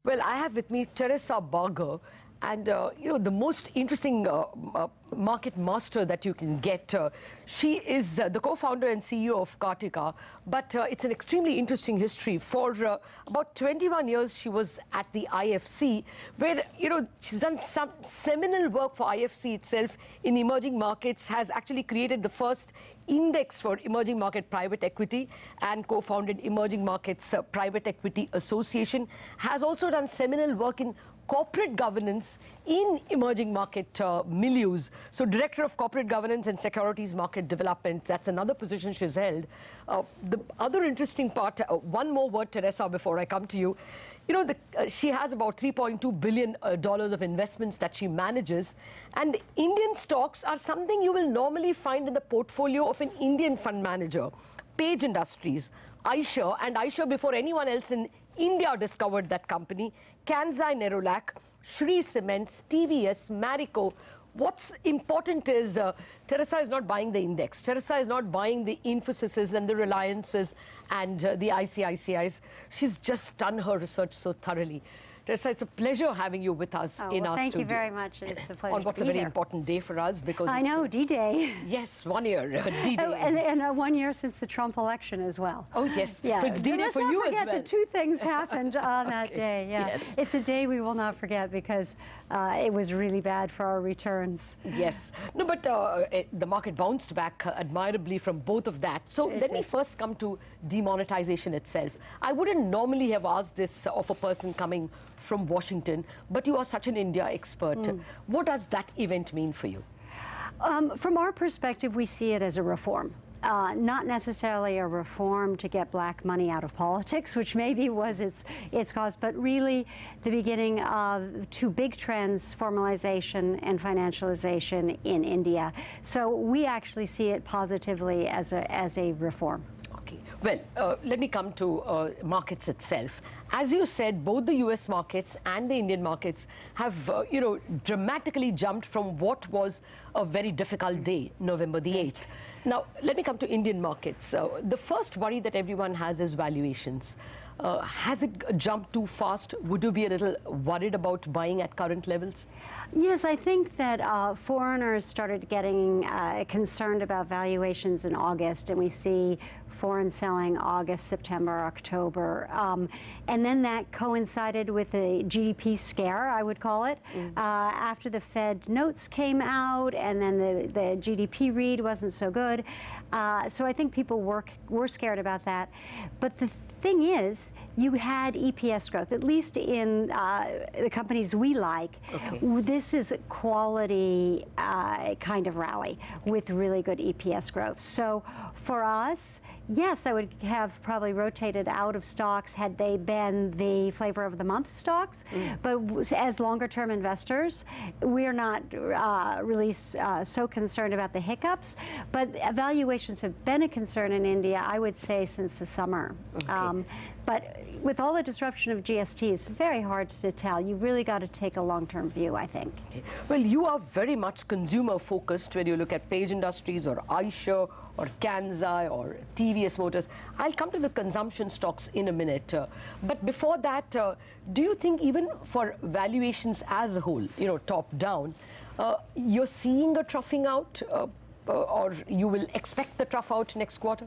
Well, I have with me Teresa Barger, and the most interesting market master that you can get. She is the co-founder and CEO of Cartica, but it's an extremely interesting history. For about 21 years, she was at the IFC, where she's done some seminal work for IFC itself in emerging markets, has actually created the first index for emerging market private equity and co-founded Emerging Markets Private Equity Association, has also done seminal work in corporate governance in emerging market milieus. So Director of Corporate Governance and Securities Market Development, that's another position she's held. The other interesting part, one more word, Teresa, before I come to you. She has about $3.2 billion of investments that she manages, and Indian stocks are something you will normally find in the portfolio of an Indian fund manager. Page Industries, Eicher, and Eicher before anyone else in India discovered that company, Kansai Nerolac, Shree Cements, TVS, Marico. What's important is Teresa is not buying the index. Teresa is not buying the Infosys and the Reliances and the ICICIs. She's just done her research so thoroughly. Teresa, it's a pleasure having you with us in our studio. Thank you very much. It's a pleasure. On what's a very important day for us, because I know, D-Day. Yes, 1 year, D-Day. Oh, and 1 year since the Trump election as well. Oh, yes. Yeah. So it's D-Day for you as well. Let's not forget that two things happened on that Okay. day. Yeah. Yes. It's a day we will not forget because it was really bad for our returns. Yes. No, but the market bounced back admirably from both of that. So let me first come to demonetization itself. I wouldn't normally have asked this of a person coming from Washington, but you are such an India expert. What does that event mean for you? From our perspective, we see it as a reform. Not necessarily a reform to get black money out of politics, which maybe was its cause, but really the beginning of two big trends, formalization and financialization in India. So we actually see it positively as a reform. Okay. Well, let me come to markets itself. As you said, both the US markets and the Indian markets have, dramatically jumped from what was a very difficult day, November the 8th. Now, let me come to Indian markets. The first worry that everyone has is valuations. Has it jumped too fast? Would you be a little worried about buying at current levels? Yes, I think that foreigners started getting concerned about valuations in August, and we see foreign selling August, September, October. And then that coincided with a GDP scare, I would call it, after the Fed notes came out, and then the GDP read wasn't so good. So I think people were scared about that. But the thing is, you had EPS growth, at least in the companies we like. Okay. This is a quality kind of rally with really good EPS growth. So for us, yes, I would have probably rotated out of stocks had they been the flavor of the month stocks. But as longer-term investors, we're not really so concerned about the hiccups. But valuations have been a concern in India, I would say, since the summer. Okay. But with all the disruption of GST, it's very hard to tell. You really got to take a long-term view, I think. Okay. Well, you are very much consumer-focused when you look at Page Industries or Eicher or Kansai or TVS Motors. I'll come to the consumption stocks in a minute. But before that, do you think even for valuations as a whole, top-down, you're seeing a troughing out or you will expect the trough out next quarter?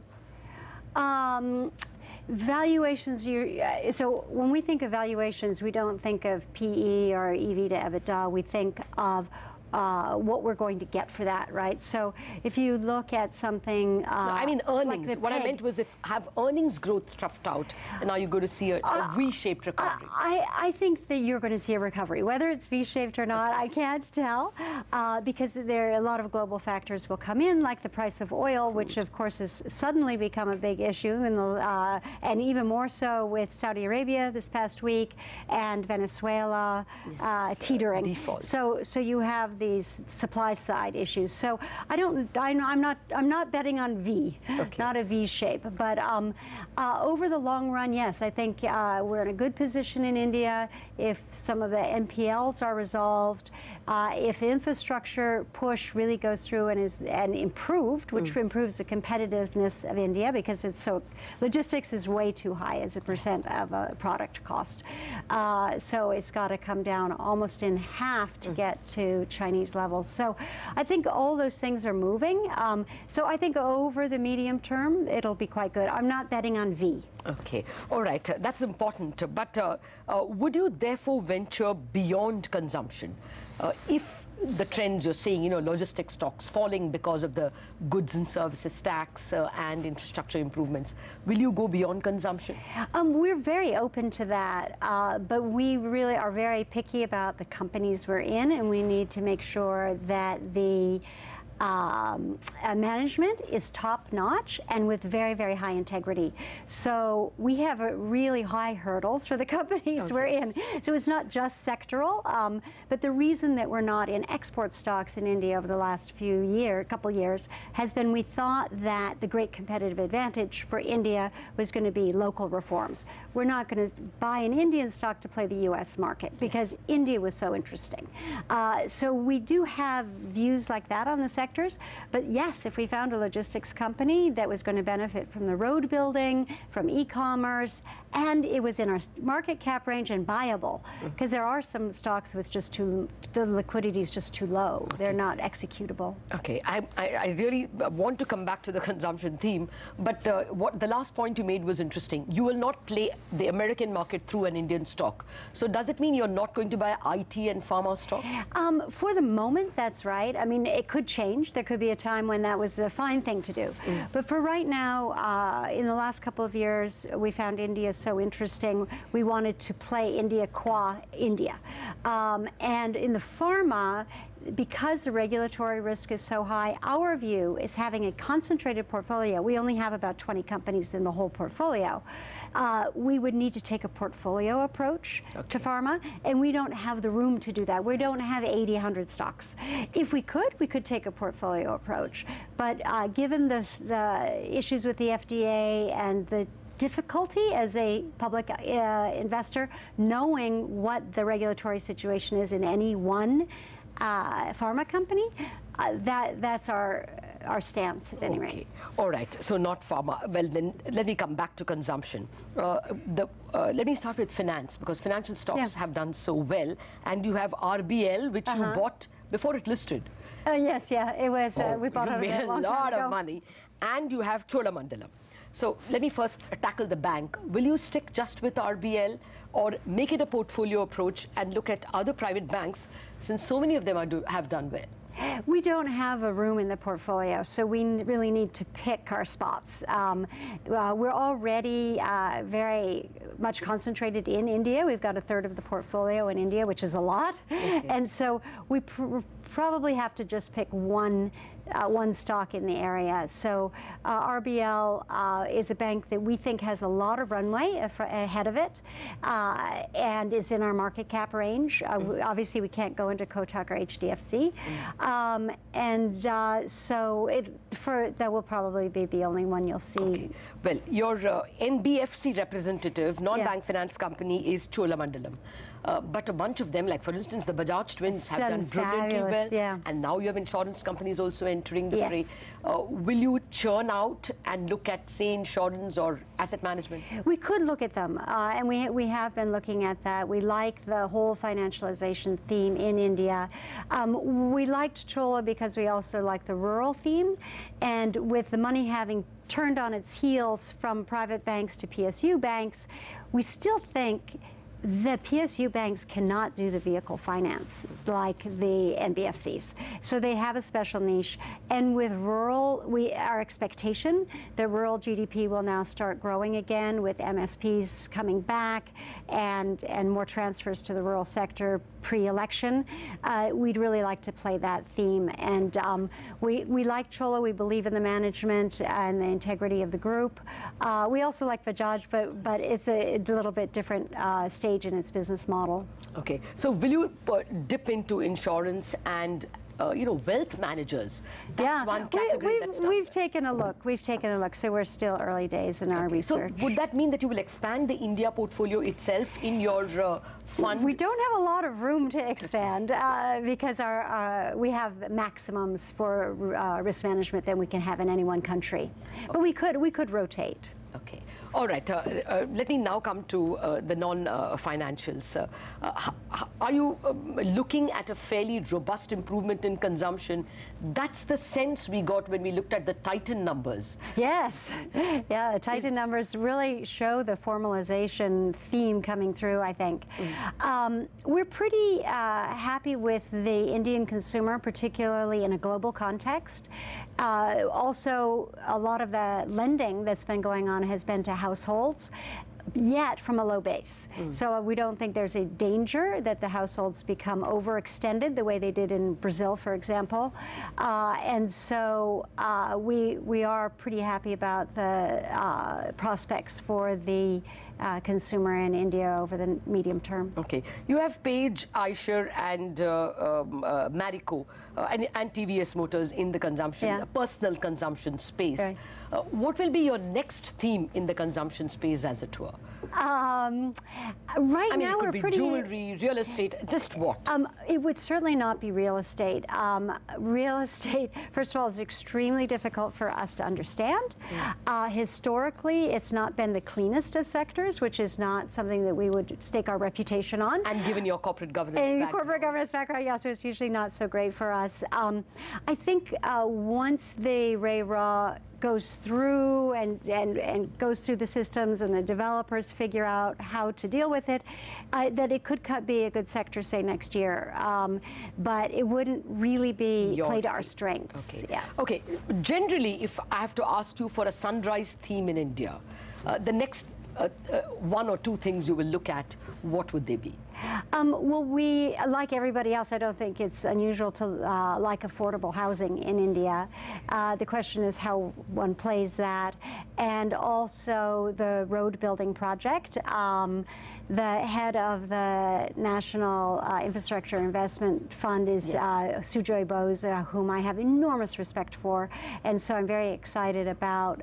Valuations, so when we think of valuations, we don't think of PE or EV to EBITDA. We think of what we're going to get for that, right? So if you look at something no, I mean earnings. Like what I meant was, if have earnings growth troughed out, and now you're going to see a V-shaped recovery. I think that you're going to see a recovery. Whether it's V-shaped or not, I can't tell, because there are a lot of global factors will come in, like the price of oil, which of course has suddenly become a big issue, and even more so with Saudi Arabia this past week and Venezuela teetering. Default. So you have have these supply side issues. So I'm not betting on V, not a V shape. But over the long run, yes, I think we're in a good position in India if some of the NPLs are resolved. If the infrastructure push really goes through and improved, which improves the competitiveness of India, because logistics is way too high as a percent of a product cost. So it's got to come down almost in half to get to Chinese levels. So I think all those things are moving. So I think over the medium term, it'll be quite good. I'm not betting on V. Okay, all right, that's important. But would you therefore venture beyond consumption? If the trends you're seeing, you know, logistics stocks falling because of the goods and services tax and infrastructure improvements, will you go beyond consumption? We're very open to that, but we really are very picky about the companies we're in, and we need to make sure that the management is top-notch and with very, very high integrity. So we have really high hurdles for the companies we're in. So it's not just sectoral, but the reason that we're not in export stocks in India over the last couple years, has been we thought that the great competitive advantage for India was going to be local reforms. We're not going to buy an Indian stock to play the U.S. market because India was so interesting. So we do have views like that on the sector. But yes, if we found a logistics company that was going to benefit from the road building, from e-commerce, and it was in our market cap range and buyable, because there are some stocks with just the liquidity is just too low. They're not executable. Okay, I really want to come back to the consumption theme, but what the last point you made was interesting. You will not play the American market through an Indian stock. So does it mean you're not going to buy IT and pharma stocks? For the moment, that's right. I mean, it could change. There could be a time when that was a fine thing to do. But for right now, in the last couple of years, we found India so interesting. We wanted to play India qua India. And in the pharma, because the regulatory risk is so high, our view is having a concentrated portfolio. We only have about 20 companies in the whole portfolio. We would need to take a portfolio approach to pharma, and we don't have the room to do that. We don't have 80, 100 stocks. If we could take a portfolio approach. But given the issues with the FDA and the difficulty as a public investor, knowing what the regulatory situation is in any one pharma company, that's our stance at any rate. All right, so not pharma. Well, then let me come back to consumption. Let me start with finance, because financial stocks have done so well, and you have RBL, which you bought before it listed. Yes, it was. We bought it a lot of money, and you have Cholamandalam. So let me first tackle the bank. Will you stick just with RBL, or make it a portfolio approach and look at other private banks, since so many of them have done well? We don't have a room in the portfolio, so we really need to pick our spots. We're already very much concentrated in India. We've got a third of the portfolio in India, which is a lot. And so we probably have to just pick one stock in the area. So RBL is a bank that we think has a lot of runway ahead of it, and is in our market cap range. Obviously, we can't go into Kotak or HDFC. So that will probably be the only one you'll see. Well, your NBFC representative, non-bank finance company, is Cholamandalam. But a bunch of them, like for instance, the Bajaj twins have done brilliantly well. And now you have insurance companies also entering the fray. Will you churn out and look at, say, insurance or asset management? We could look at them, and we have been looking at that. We like the whole financialization theme in India. We liked Chola because we also like the rural theme, and with the money having turned on its heels from private banks to PSU banks, we still think the PSU banks cannot do the vehicle finance like the NBFCs. So they have a special niche. And with rural, our expectation that rural GDP will now start growing again with MSPs coming back and more transfers to the rural sector pre-election. We'd really like to play that theme. And we like Chola. We believe in the management and the integrity of the group. We also like Bajaj, but it's a little bit different stage stage in its business model. Okay, so will you dip into insurance and wealth managers? That's one category we've taken a look. We've taken a look. So we're still early days in our research. So would that mean that you will expand the India portfolio itself in your fund? We don't have a lot of room to expand because we have maximums for risk management that we can have in any one country. But we could rotate. Okay. All right. Let me now come to the non-financials. Are you looking at a fairly robust improvement in consumption? That's the sense we got when we looked at the Titan numbers. Yes. Yeah, the Titan numbers really show the formalization theme coming through, I think. We're pretty happy with the Indian consumer, particularly in a global context. Also, a lot of the lending that's been going on has been to households, yet from a low base. So we don't think there's a danger that the households become overextended the way they did in Brazil, for example. And so we are pretty happy about the prospects for the consumer in India over the medium term. Okay. You have Page, Eicher, and Marico and TVS Motors in the consumption, personal consumption space. Okay. What will be your next theme in the consumption space, as it were? Right now we're pretty... jewelry, real estate, just what? It would certainly not be real estate. Real estate, first of all, is extremely difficult for us to understand. Historically, it's not been the cleanest of sectors, which is not something that we would stake our reputation on. And given your corporate governance background. Corporate governance background, yeah, so it's usually not so great for us. I think once the RARA goes through and goes through the systems and the developers figure out how to deal with it, that it could be a good sector, say, next year. But it wouldn't really be play to our strengths. Okay. Yeah. Okay. Generally, if I have to ask you for a sunrise theme in India, the next one or two things you will look at, what would they be? Well, we, like everybody else, I don't think it's unusual to like affordable housing in India. The question is how one plays that, and also the road building project. The head of the National Infrastructure Investment Fund is Sujoy Bose, whom I have enormous respect for, and so I'm very excited about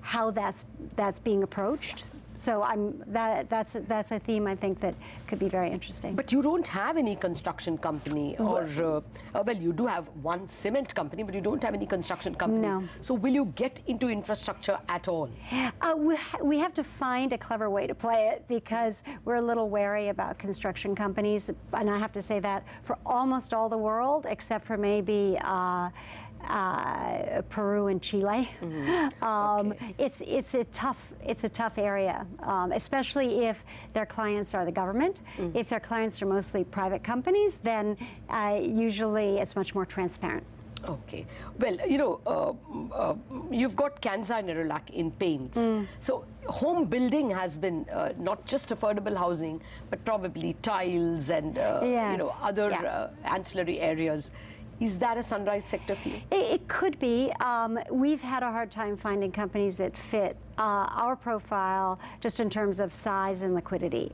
how that's being approached. So that's a theme I think that could be very interesting. But you don't have any construction company, or well, you do have one cement company, but you don't have any construction companies. No. So will you get into infrastructure at all? We have to find a clever way to play it, because we're a little wary about construction companies, and I have to say that for almost all the world, except for maybe Peru and Chile. It's a tough area, especially if their clients are the government. If their clients are mostly private companies, then usually it's much more transparent. Okay. Well, you've got Kanza and Nerolac in paints. So home building has been not just affordable housing, but probably tiles and other ancillary areas. Is that a sunrise sector for you? It could be. We've had a hard time finding companies that fit our profile just in terms of size and liquidity.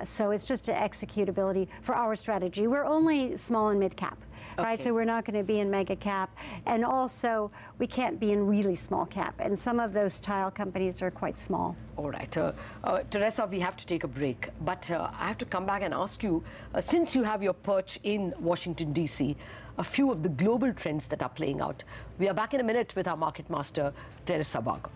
So it's just an executability for our strategy. We're only small and mid-cap. Right, so we're not going to be in mega cap, and also we can't be in really small cap, and some of those tile companies are quite small. All right, Teresa, we have to take a break, but I have to come back and ask you, since you have your perch in Washington, D.C., a few of the global trends that are playing out. We are back in a minute with our market master, Teresa Barger.